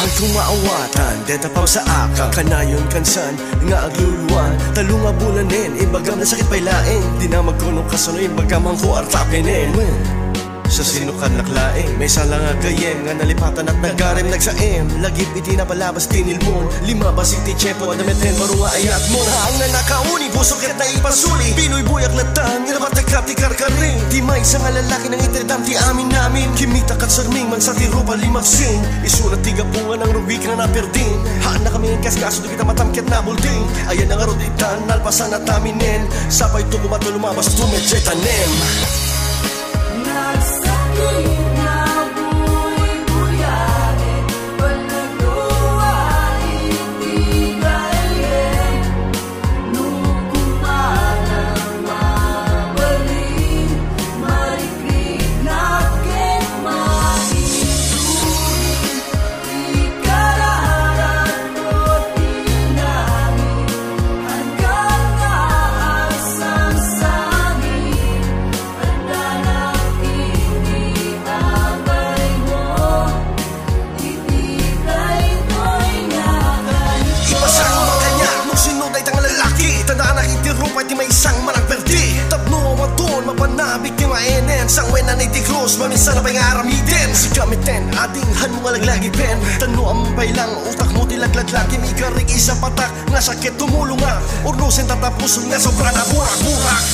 Hangtong maawatan, deta pam sa akang kanayon kansan, nga agluluan talunga bulanin, ibagam na sakit pailaing di na magkunong kasunoy, bagamang ko artapinin. Sa sinukan naklaing, may salang agayem nga nalipatan at nagarim nagsaim. Lagip iti na palabas tinilmon, lima basik ti tsepo adameten marunga ayat mo. Haang na nakauni, busok at naipasuli, Pinoy buyak latang, irabat nagkap ti karkaring. Di may isang lalaki ng itredam ti amin namin, kimita kat sarming man sa ti rupa limaksing. Isulat tiga bunga ng rubik na naperding, haan na kami ng kaskaso do kita matamket na bulding. Ayan ang aroditan, nalpasan at aminin, sabay tukumato lumabas tumedjay tanem. Di may isang managperdi Tabno maton, mapanabik ti maenen Sangwen na ni Cruz, maminsan na pa'y ngaramidin Si gamiten, ating hanunga laglagipin Tano ampay lang, utak mo tilaglaglagi Migarig isang patak, nga sakit tumulong nga Urnusin tatapusun nga sobra na burak-burak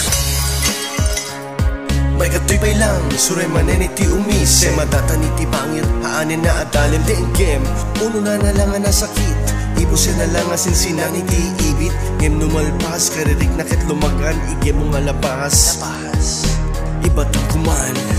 May katoy pa'y lang, suray manen iti umise Madatan iti bangir, haanin na adalim di game Uno na nalangan na sakit Ibusin na lang asin sinani ti ibit Ngem numalpas, karirik na ket lumagan Ige mo nga labas Iba't kuman